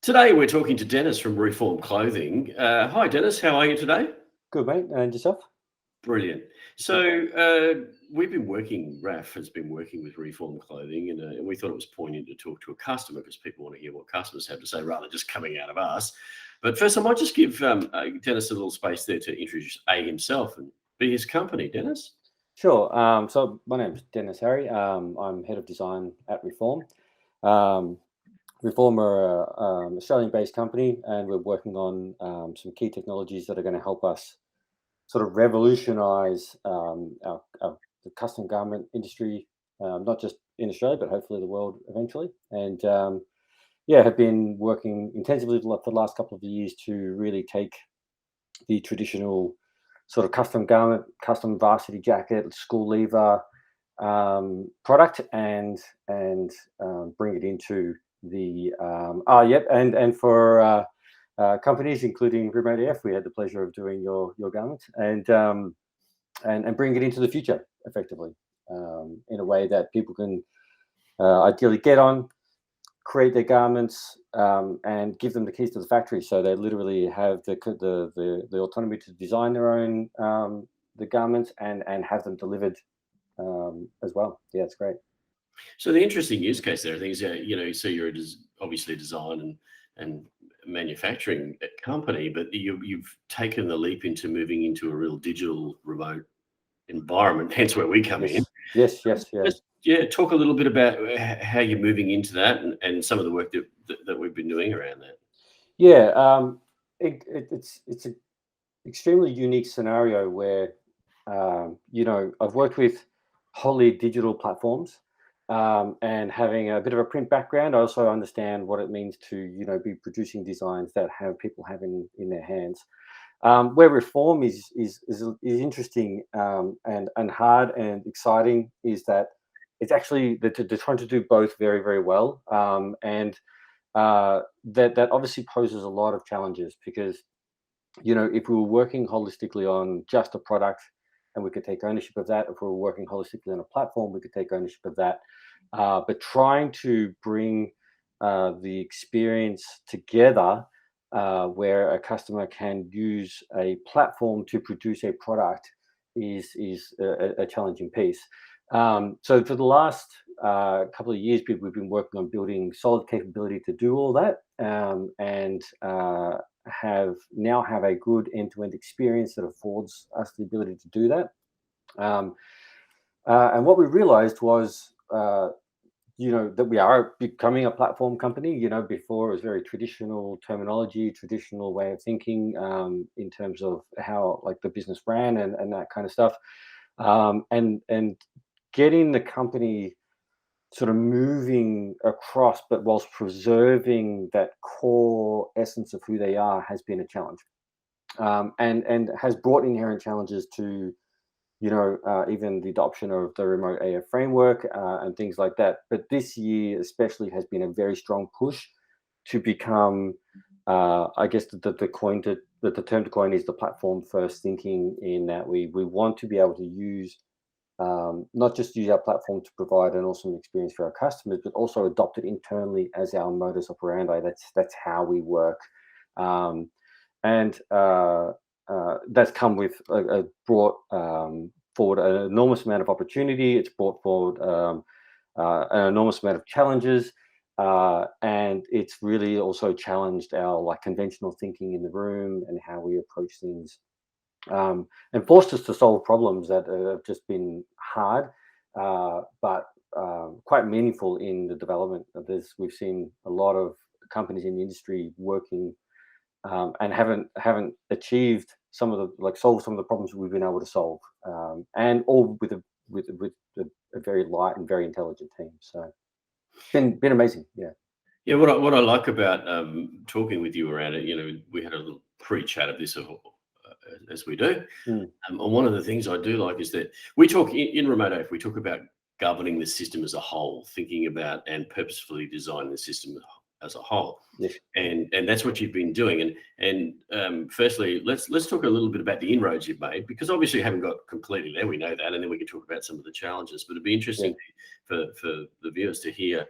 Today we're talking to Dennis from Reform Clothing. Hi, Dennis. How are you today? Good, mate. And yourself? Brilliant. So we've been working. RAF has been working with Reform Clothing, and we thought it was poignant to talk to a customer because people want to hear what customers have to say rather than just coming out of us. But first, I might just give Dennis a little space there to introduce himself and B his company. Dennis. Sure. So my name's Dennis Harry. I'm head of design at Reform. Um, Reform are an Australian-based company, and we're working on some key technologies that are going to help us sort of revolutionise the custom garment industry, not just in Australia, but hopefully the world eventually. And have been working intensively for the last couple of years to really take the traditional sort of custom garment, custom varsity jacket, school leaver product, and bring it into the and for companies including Remote AF, we had the pleasure of doing your garment and bring it into the future effectively in a way that people can ideally get on, create their garments, and give them the keys to the factory, so they literally have the autonomy to design their own the garments and have them delivered as well. Yeah, it's great. So the interesting use case there, I think, is so you're obviously a design and manufacturing company, but you've taken the leap into moving into a real digital remote environment. Hence where we come in. Yes. Talk a little bit about how you're moving into that and some of the work that we've been doing around that. Yeah, it's an extremely unique scenario where I've worked with wholly digital platforms, and having a bit of a print background, I also understand what it means to be producing designs that have people have in their hands. Where Reform is interesting, and hard and exciting is that it's actually they're trying to do both very, very well, and that obviously poses a lot of challenges because if we were working holistically on just a product and we could take ownership of that, if we were working holistically on a platform, we could take ownership of that. But trying to bring the experience together, where a customer can use a platform to produce a product is a challenging piece. So for the last couple of years, we've been working on building solid capability to do all that, and have a good end-to-end experience that affords us the ability to do that. And what we realized was, that we are becoming a platform company. Before it was very traditional terminology, traditional way of thinking, in terms of how like the business ran and that kind of stuff. And getting the company sort of moving across, but whilst preserving that core essence of who they are, has been a challenge, and has brought inherent challenges to even the adoption of the Remote AF framework, and things like that. But this year especially has been a very strong push to become, I guess the term to coin is the platform first thinking, in that we want to be able to use, not just use our platform to provide an awesome experience for our customers, but also adopt it internally as our modus operandi. That's how we work, and that's come with brought forward an enormous amount of opportunity. It's brought forward an enormous amount of challenges, and it's really also challenged our conventional thinking in the room and how we approach things. And forced us to solve problems that have just been hard, but quite meaningful in the development of this. We've seen a lot of companies in the industry working, and haven't achieved some of the solve some of the problems we've been able to solve, and all with a very light and very intelligent team. So it's been amazing. Yeah. Yeah, what I like about talking with you around it, we had a little pre-chat of this as we do. And one of the things I do like is that we talk in Remote AF, we talk about governing the system as a whole, thinking about and purposefully designing the system as a whole. Yes. And that's what you've been doing. And firstly, let's talk a little bit about the inroads you've made, because obviously you haven't got completely there. We know that, and then we can talk about some of the challenges. But it'd be interesting for the viewers to hear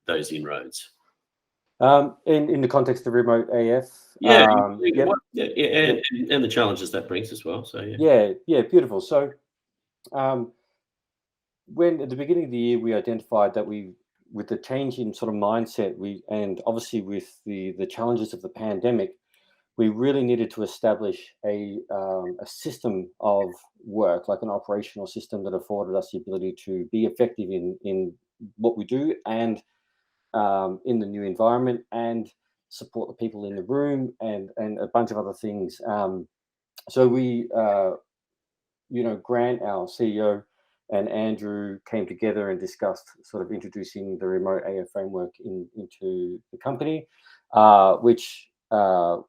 those inroads. In the context of remote AF, Yeah, yep, yep, and the challenges that brings as well. So yeah. yeah, beautiful. So um, when at the beginning of the year we identified that with the change in sort of mindset, and obviously with the challenges of the pandemic, we really needed to establish a system of work, like an operational system that afforded us the ability to be effective in what we do, and in the new environment, and support the people in the room, and a bunch of other things. So we, Grant, our CEO, and Andrew came together and discussed sort of introducing the remote AF framework into the company, which there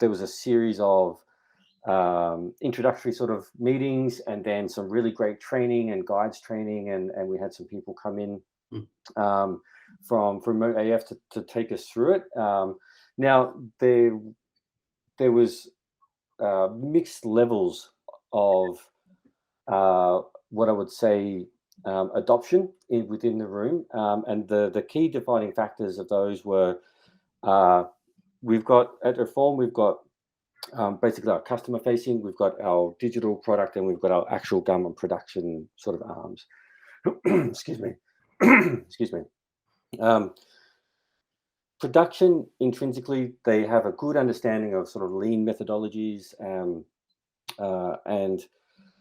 was a series of introductory sort of meetings, and then some really great training and guides training, and we had some people come in Mm. from remote AF to take us through it. Now there was mixed levels of what I would say adoption within the room, and the key defining factors of those were uh, we've got at Reform, we've got basically our customer facing, we've got our digital product, and we've got our actual government production sort of arms. Excuse me. Excuse me. Um, Production intrinsically, they have a good understanding of sort of lean methodologies, and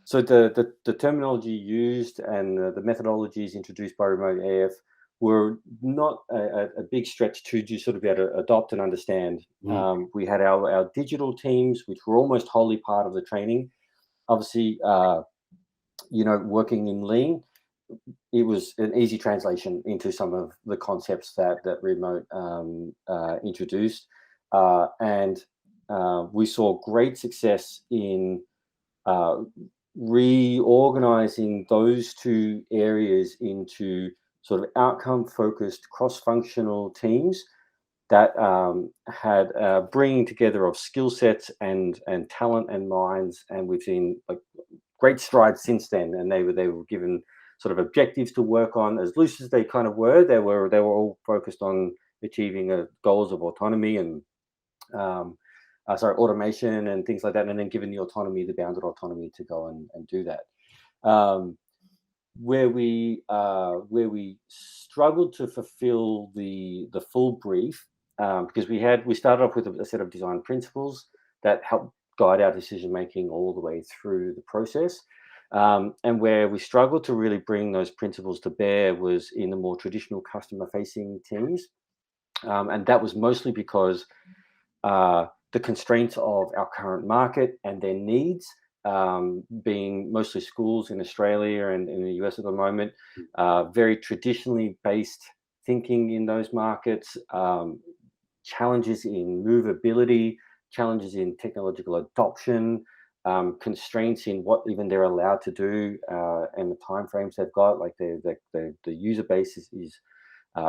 so the terminology used and the methodologies introduced by remote AF were not a big stretch to just sort of be able to adopt and understand. Mm. We had our digital teams, which were almost wholly part of the training. Obviously, working in lean, it was an easy translation into some of the concepts that remote introduced, and we saw great success in uh, reorganizing those two areas into sort of outcome focused cross functional teams that had bringing together of skill sets and talent and minds, and we've seen like great strides since then. And they were given sort of objectives to work on, as loose as they kind of were. They were all focused on achieving goals of autonomy and um, automation and things like that, and then given the autonomy, the bounded autonomy to go and do that. Um, where we struggled to fulfill the full brief, because we started off with a set of design principles that help guide our decision making all the way through the process. And where we struggled to really bring those principles to bear was in the more traditional customer facing teams. And that was mostly because the constraints of our current market and their needs, being mostly schools in Australia and in the US at the moment, very traditionally based thinking in those markets, challenges in movability, challenges in technological adoption, constraints in what even they're allowed to do, and the timeframes they've got. Like the user base is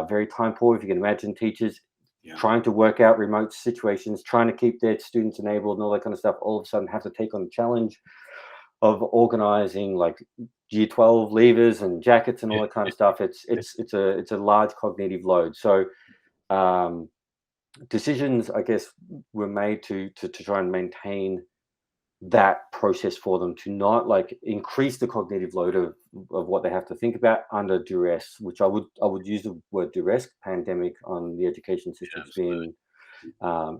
very time poor. If you can imagine teachers trying to work out remote situations, trying to keep their students enabled and all that kind of stuff, all of a sudden have to take on the challenge of organizing like Year 12 leavers and jackets and all that kind of stuff. It's a large cognitive load. So decisions, I guess, were made to try and maintain that process for them, to not like increase the cognitive load of what they have to think about under duress, which I would use the word duress. Pandemic on the education system has been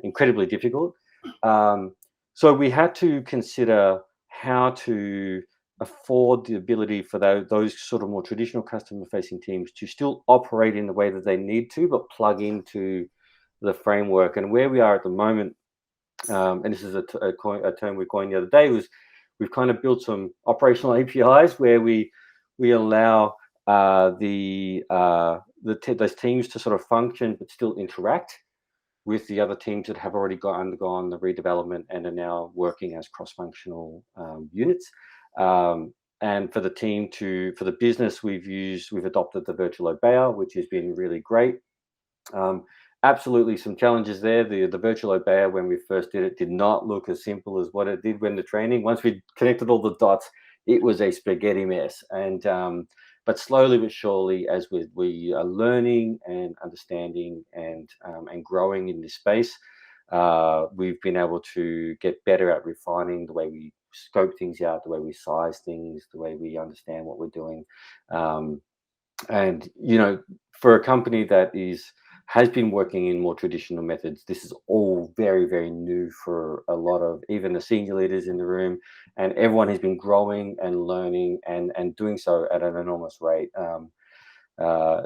incredibly difficult. So we had to consider how to afford the ability for those sort of more traditional customer facing teams to still operate in the way that they need to, but plug into the framework. And where we are at the moment, and this is a term we coined the other day, was we've kind of built some operational APIs where we allow those teams to sort of function but still interact with the other teams that have already undergone the redevelopment and are now working as cross-functional units. And for the business, we've adopted the virtual obeyer, which has been really great. Absolutely some challenges there. The virtual obeyer, when we first did it, did not look as simple as what it did when the training. Once we connected all the dots, it was a spaghetti mess. And But slowly but surely, as we are learning and understanding and growing in this space, we've been able to get better at refining the way we scope things out, the way we size things, the way we understand what we're doing. Um, and for a company that has been working in more traditional methods, this is all very, very new for a lot of even the senior leaders in the room, and everyone has been growing and learning and doing so at an enormous rate. Uh,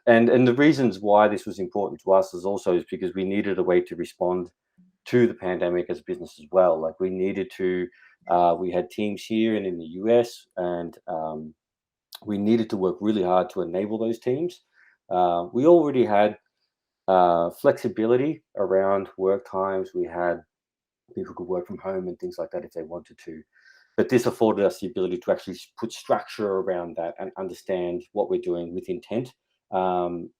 and the reasons why this was important to us is because we needed a way to respond to the pandemic as a business as well. Like we needed to, we had teams here and in the US, and we needed to work really hard to enable those teams. We already had flexibility around work times. We had people who could work from home and things like that if they wanted to. But this afforded us the ability to actually put structure around that and understand what we're doing with intent. And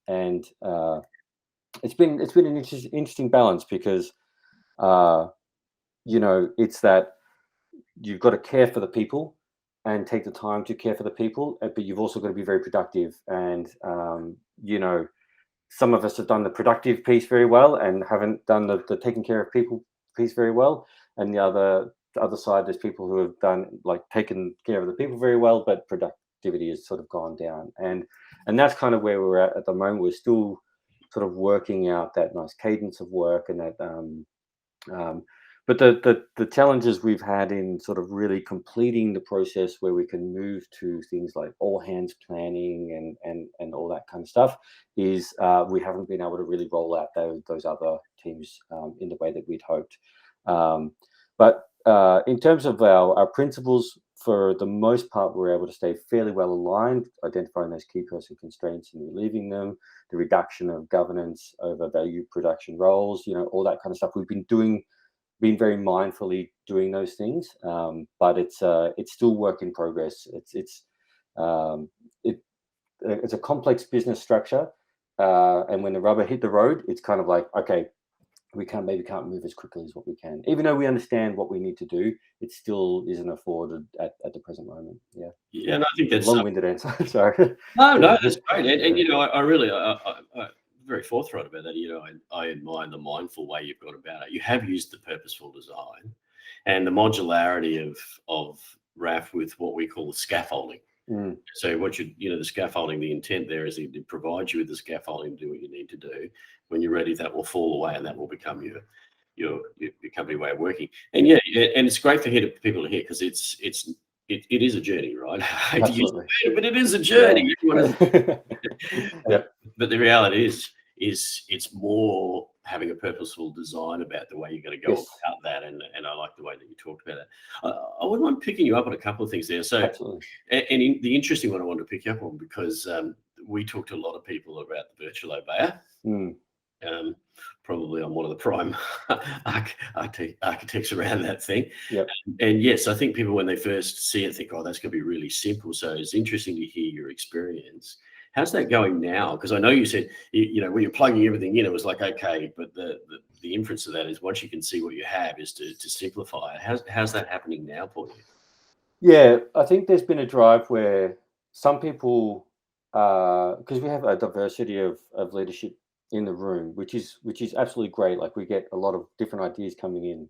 it's been an interesting balance because uh, it's that you've got to care for the people and take the time to care for the people, but you've also got to be very productive. And some of us have done the productive piece very well and haven't done the taking care of people piece very well. And the other side, there's people who have done like taken care of the people very well, but productivity has sort of gone down. And that's kind of where we're at the moment. We're still sort of working out that nice cadence of work and that um, but the challenges we've had in sort of really completing the process where we can move to things like all hands planning and all that kind of stuff is we haven't been able to really roll out those other teams in the way that we'd hoped. But in terms of our principles, for the most part, we're able to stay fairly well aligned, identifying those key person constraints and relieving them, the reduction of governance over value production roles, all that kind of stuff. We've been very mindfully doing those things, but it's still work in progress. Um, it, it's a complex business structure, and when the rubber hit the road, it's kind of like, okay, we maybe can't move as quickly as what we can, even though we understand what we need to do. It still isn't afforded at the present moment. Yeah, Yeah, and I think that's long-winded answer. Sorry. no, Yeah. that's great. And I really, I very forthright about that. I admire the mindful way you've gone about it. You have used the purposeful design and the modularity of RAF with what we call scaffolding. Mm, So the scaffolding, the intent there is to provide you with the scaffolding to do what you need to do. When you're ready, that will fall away, and that will become your company way of working. And and it's great for people to hear because it is a journey, right? I hate to use absolutely. the word, but it is a Yeah. journey. Everyone Yep. but the reality is it's more having a purposeful design about the way you're going to go Yes. about that, and I like the way that you talked about it. I wouldn't mind picking you up on a couple of things there. So, Absolutely. the interesting one I wanted to pick you up on because we talked to a lot of people about the virtual obeyer. Mm, Probably I'm one of the prime architects around that thing. yep. And yes, I think people when they first see it think, oh, that's going to be really simple. So it's interesting to hear your experience. How's that going now? Because I know you said, when you're plugging everything in, it was like, okay, but the inference of that is once you can see what you have is to simplify it. How's that happening now for you? Yeah, I think there's been a drive where some people, because we have a diversity of leadership in the room, which is absolutely great. Like we get a lot of different ideas coming in.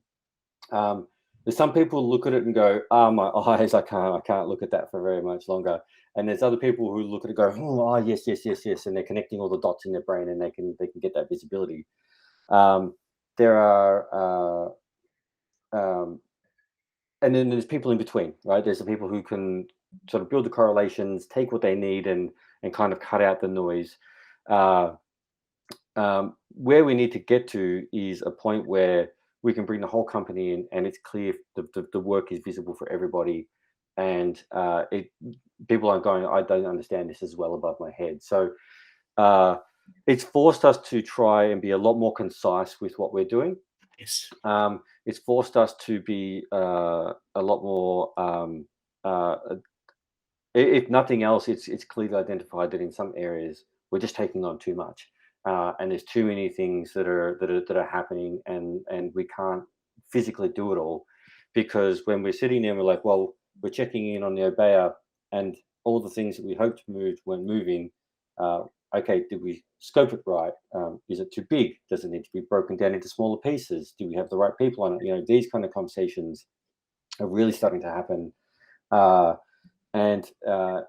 There's some people who look at it and go, "Ah, my eyes, I can't look at that for very much longer." And there's other people who look at it and go, "Oh, yes, yes, yes, yes," and they're connecting all the dots in their brain and they can get that visibility. Um, there are um, and then there's people in between, right? There's the people who can sort of build the correlations, take what they need, and kind of cut out the noise. Uh, where we need to get to is a point where we can bring the whole company in, and it's clear the work is visible for everybody, and people aren't going, I don't understand, this is well above my head. So uh, it's forced us to try and be a lot more concise with what we're doing. Yes. It's forced us to be a lot more. Uh, if nothing else, it's clearly identified that in some areas we're just taking on too much, and there's too many things that are happening, and we can't physically do it all, because when we're sitting there, we're like, well, we're checking in on the obeyer, and all the things that we hoped moved weren't moving. Okay, did we scope it right? Is it too big? Does it need to be broken down into smaller pieces? Do we have the right people on it? These kind of conversations are really starting to happen. And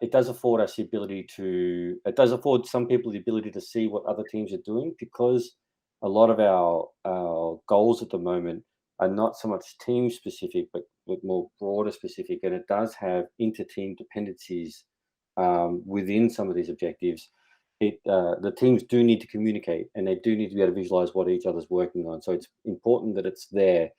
it does afford us the ability it does afford some people the ability to see what other teams are doing, because a lot of our goals at the moment are not so much team specific, but more broader specific. And it does have inter-team dependencies within some of these objectives. The teams do need to communicate, and they do need to be able to visualize what each other's working on. So it's important that it's there.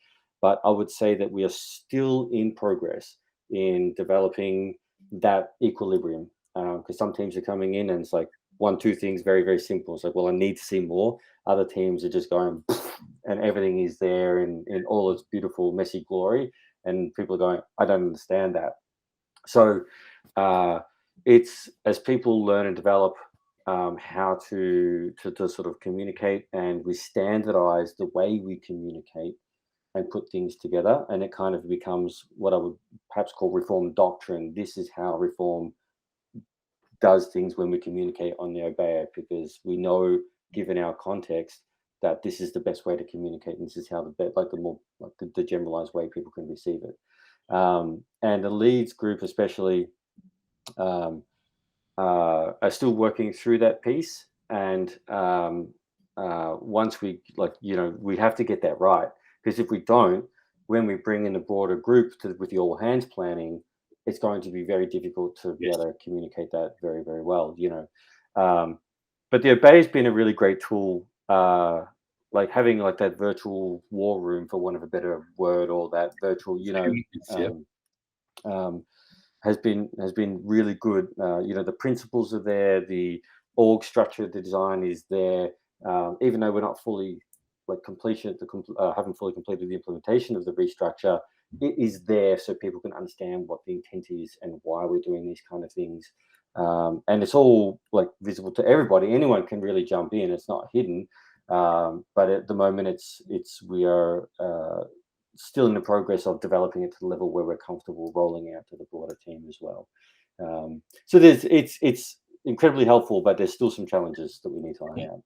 But I would say that we are still in progress in developing that equilibrium, because some teams are coming in and it's like one, two things, very, very simple. It's like, well, I need to see more. Other teams are just going and everything is there in all its beautiful, messy glory. And people are going, I don't understand that. So it's as people learn and develop how to sort of communicate, and we standardize the way we communicate and put things together, and it kind of becomes what I would perhaps call reform doctrine. This is how reform does things when we communicate on the Obeya, because we know, given our context, that this is the best way to communicate, and this is how the generalized way people can receive it. And the leads group especially are still working through that piece, and once we we have to get that right. Because if we don't, when we bring in a broader group with the all hands planning, it's going to be very difficult to be able to communicate that very, very well. But the Obey has been a really great tool. Like having like that virtual war room, for want of a better word, or that virtual, has been really good. The principles are there, the org structure, the design is there. Even though we're not fully haven't fully completed the implementation of the restructure, it is there so people can understand what the intent is and why we're doing these kind of things. And it's all like visible to everybody. Anyone can really jump in. It's not hidden. But at the moment, we are still in the progress of developing it to the level where we're comfortable rolling out to the broader team as well. So it's incredibly helpful, but there's still some challenges that we need to iron out.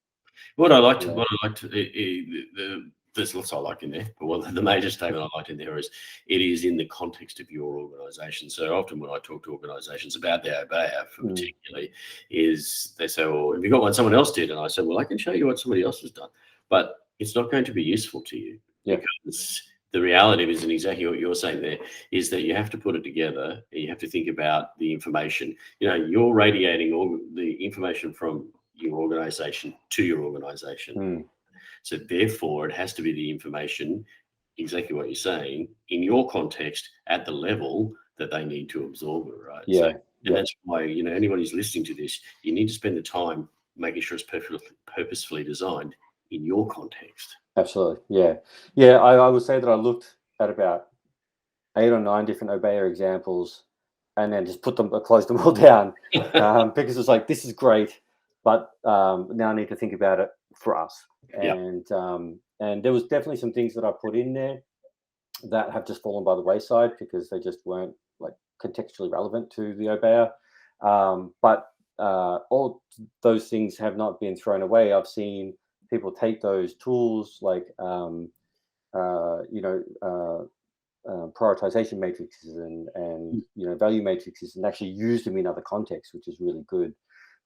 There's lots I like in there, but the major statement I liked in there is it is in the context of your organisation. So often when I talk to organisations about their Obeya, particularly, is they say, well, have you got one someone else did? And I said, well, I can show you what somebody else has done, but it's not going to be useful to you, because the reality is, and exactly what you're saying there, is that you have to put it together. You have to think about the information. You're radiating all the information from your organisation to your organisation. So therefore, it has to be the information, exactly what you're saying, in your context at the level that they need to absorb it, right? And that's why, anybody who's listening to this, you need to spend the time making sure it's purposefully designed in your context. Absolutely, yeah. I would say that I looked at about 8 or 9 different Obeya examples, and then just closed them all down, because it's like, this is great, but now I need to think about it for us. And there was definitely some things that I put in there that have just fallen by the wayside because they just weren't like contextually relevant to the Obeya. But all those things have not been thrown away. I've seen people take those tools like prioritization matrices and value matrices, and actually use them in other contexts, which is really good.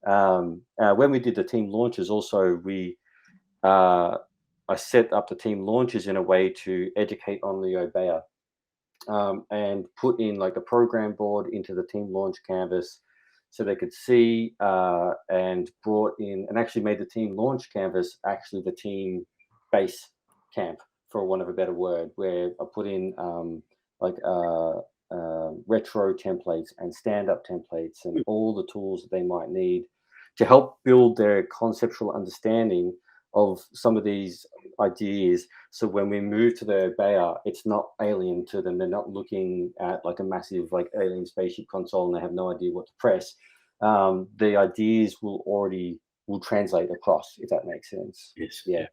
When we did the team launches, also I set up the team launches in a way to educate on the Obeya, and put in like a program board into the team launch canvas so they could see, and brought in and actually made the team launch canvas actually the team base camp, for want of a better word, where I put in retro templates and stand-up templates and all the tools that they might need to help build their conceptual understanding of some of these ideas. So when we move to the Obeya, it's not alien to them. They're not looking at like a massive like alien spaceship console and they have no idea what to press. The ideas will translate across, if that makes sense. Yes. Yeah.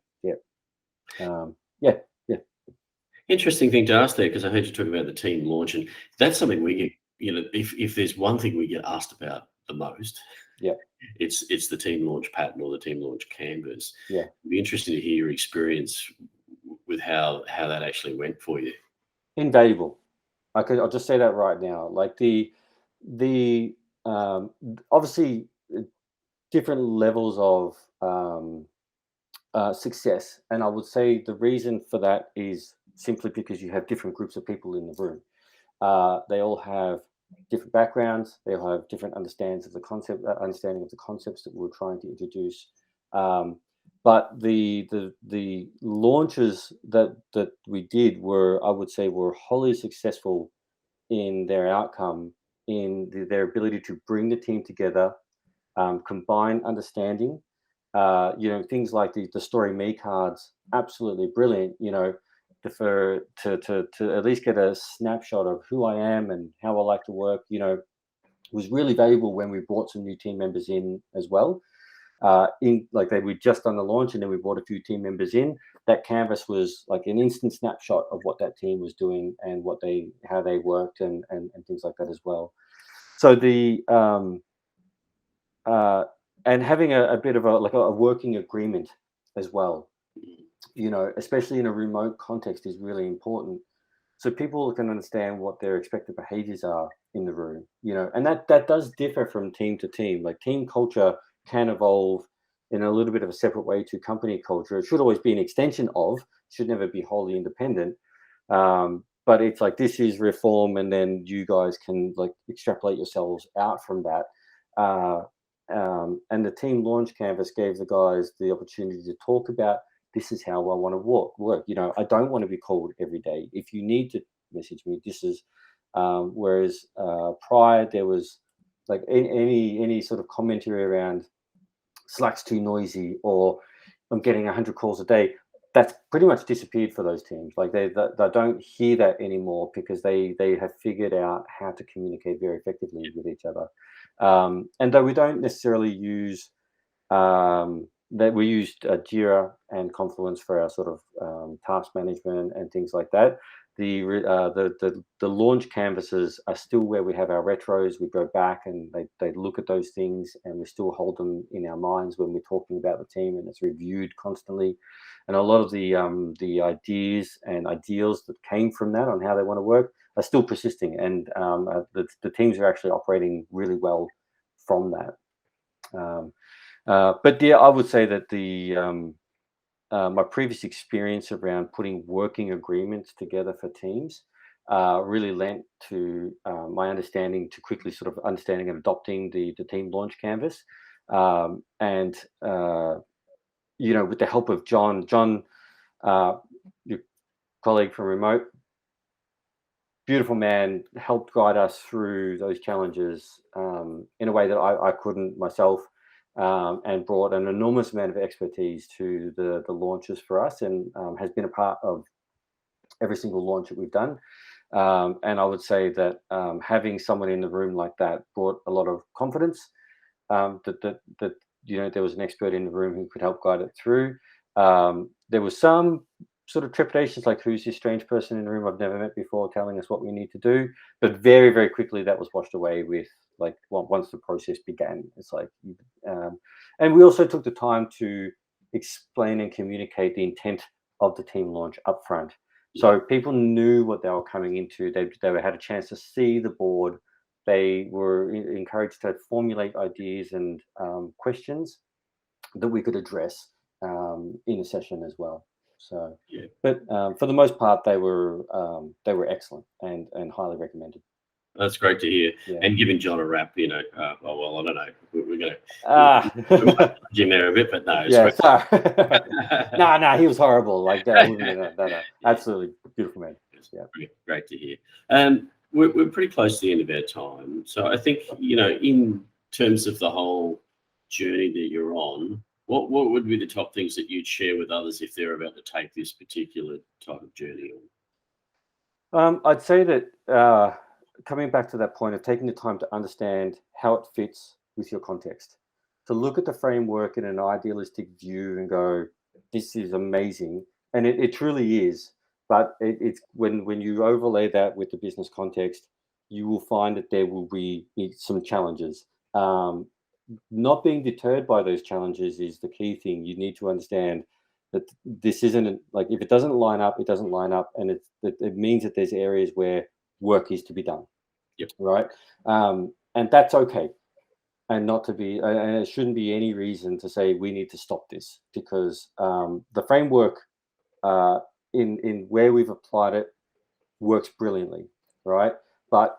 Interesting thing to ask there, because I heard you talk about the team launch, and that's something we get if there's one thing we get asked about the most, Yeah. it's the team launch pattern or the team launch canvas. Yeah. It'd be interesting to hear your experience with how that actually went for you. Invaluable. I'll just say that right now. Like the obviously different levels of success, and I would say the reason for that is simply because you have different groups of people in the room. They all have different backgrounds. They all have different understanding of the concepts that we're trying to introduce. But the launches that we did were, I would say, were wholly successful in their outcome, in their ability to bring the team together, combine understanding. Things like the story me cards, absolutely brilliant. To at least get a snapshot of who I am and how I like to work. Was really valuable when we brought some new team members in as well. We'd just done the launch, and then we brought a few team members in. That canvas was like an instant snapshot of what that team was doing and how they worked and things like that as well. So and having a bit of a working agreement as well, especially in a remote context, is really important. So people can understand what their expected behaviors are in the room, and that does differ from team to team. Like team culture can evolve in a little bit of a separate way to company culture. It should always be an extension of, should never be wholly independent. But it's like, this is reform, and then you guys can like extrapolate yourselves out from that. And the team launch canvas gave the guys the opportunity to talk about, this is how I want to work. I don't want to be called every day. If you need to message me, this is whereas prior there was like any sort of commentary around Slack's too noisy, or I'm getting 100 calls a day. That's pretty much disappeared for those teams. Like they don't hear that anymore, because they have figured out how to communicate very effectively with each other. And though we don't necessarily use that, we used Jira and Confluence for our sort of task management and things like that. The launch canvases are still where we have our retros. We go back and they look at those things, and we still hold them in our minds when we're talking about the team, and it's reviewed constantly. And a lot of the ideas and ideals that came from that on how they want to work are still persisting, and the teams are actually operating really well from that. But yeah, I would say that my previous experience around putting working agreements together for teams really lent to my understanding, to quickly sort of understanding and adopting the team launch canvas. And with the help of John, your colleague from remote, beautiful man, helped guide us through those challenges in a way that I couldn't myself, and brought an enormous amount of expertise to the launches for us, and has been a part of every single launch that we've done. And I would say that having someone in the room like that brought a lot of confidence, that there was an expert in the room who could help guide it through. There was some sort of trepidations, like, who's this strange person in the room I've never met before telling us what we need to do? But very, very quickly that was washed away with, like, once the process began. It's like, and we also took the time to explain and communicate the intent of the team launch up front. So people knew what they were coming into. They had a chance to see the board. They were encouraged to formulate ideas and questions that we could address in a session as well. So, but for the most part, they were excellent and highly recommended. That's great to hear. Yeah. And giving John a rap, I don't know. We're going to Jim there a bit, but no. Yeah, sorry. No, he was horrible. Like that. No. Absolutely beautiful man. Yeah, great to hear. We're pretty close to the end of our time, so I think in terms of the whole journey that you're on, what would be the top things that you'd share with others if they're about to take this particular type of journey on? I'd say that coming back to that point of taking the time to understand how it fits with your context, to look at the framework in an idealistic view and go, this is amazing, and it truly is. But it's when you overlay that with the business context, you will find that there will be some challenges. Not being deterred by those challenges is the key thing. You need to understand that this isn't like, if it doesn't line up, it doesn't line up, and it means that there's areas where work is to be done. Yep. Right. And that's okay. And not to be, and it shouldn't be any reason to say we need to stop this, because the framework in where we've applied it works brilliantly, right? But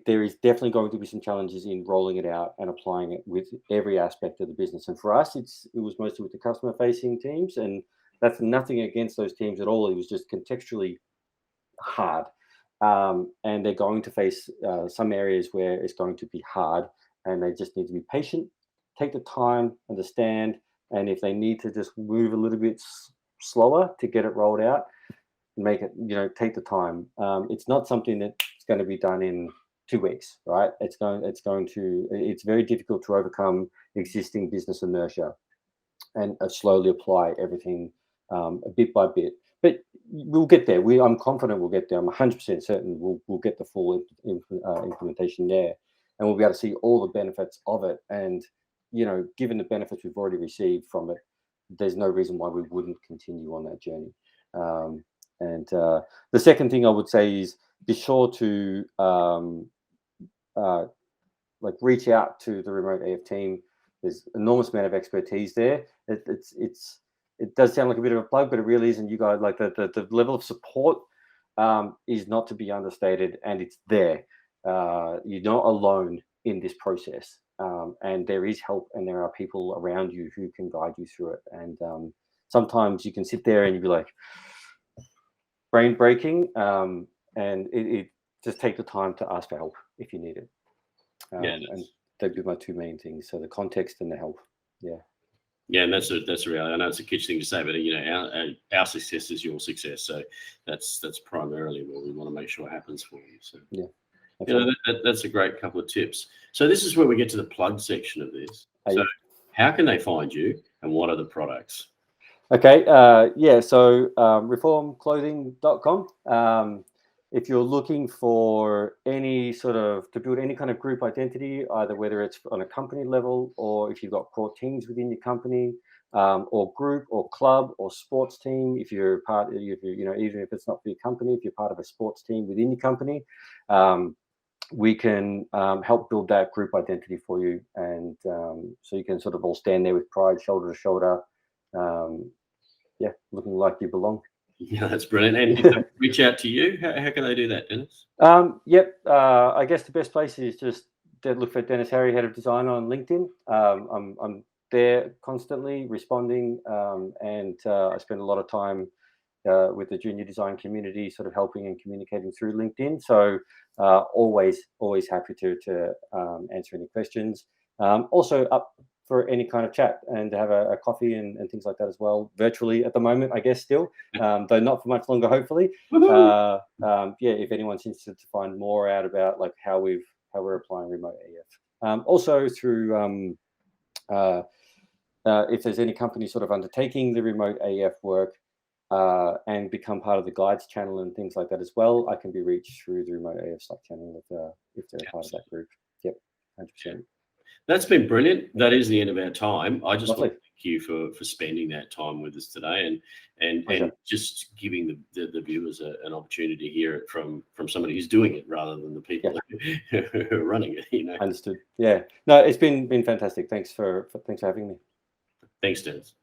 there is definitely going to be some challenges in rolling it out and applying it with every aspect of the business. And for us, it was mostly with the customer-facing teams, and that's nothing against those teams at all. It was just contextually hard, and they're going to face some areas where it's going to be hard, and they just need to be patient, take the time, understand, and if they need to just move a little bit slower to get it rolled out, make it, take the time. It's not something that's going to be done in 2 weeks, right? It's very difficult to overcome existing business inertia and slowly apply everything bit by bit. But we'll get there. I'm confident we'll get there. I'm 100% certain we'll get the full implementation there, and we'll be able to see all the benefits of it. And given the benefits we've already received from it, there's no reason why we wouldn't continue on that journey. And the second thing I would say is be sure to reach out to the Remote AF team. There's enormous amount of expertise there. It does sound like a bit of a plug, but it really isn't. You guys, like the level of support is not to be understated, and it's there. You're not alone in this process, and there is help, and there are people around you who can guide you through it. And sometimes you can sit there and you'll be like, brain breaking, and it just take the time to ask for help if you need it. And they'd be my two main things. So the context and the help. Yeah, and that's a reality. I know it's a kitsch thing to say, but our success is your success. So that's primarily what we want to make sure happens for you. So that's a great couple of tips. So this is where we get to the plug section of this. So how can they find you, and what are the products? Okay, so reformclothing.com. If you're looking for any to build any kind of group identity, either whether it's on a company level, or if you've got core teams within your company, or group or club or sports team, if you're part, even if it's not for your company, if you're part of a sports team within your company, we can help build that group identity for you, and so you can sort of all stand there with pride, shoulder to shoulder, looking like you belong. Yeah, that's brilliant. And if they reach out to you, how can they do that, Dennis? I guess the best place is just to look for Dennis Harry, Head of Design, on LinkedIn. I'm there constantly responding, and I spend a lot of time with the junior design community, sort of helping and communicating through LinkedIn. So always happy to answer any questions. Also up for any kind of chat and to have a coffee and things like that as well, virtually at the moment, I guess, still, though not for much longer, hopefully. If anyone's interested to find more out about like how we're applying Remote AF. Also through if there's any company sort of undertaking the Remote AF work and become part of the guides channel and things like that as well, I can be reached through the Remote AF Slack channel if they're a part of that group. Yep, 100%. That's been brilliant. That is the end of our time. I just Lovely. want to thank you for spending that time with us today, and just giving the viewers an opportunity to hear it from somebody who's doing it rather than the people who are running it. Understood. Yeah. No, it's been fantastic. Thanks for having me. Thanks, Dennis.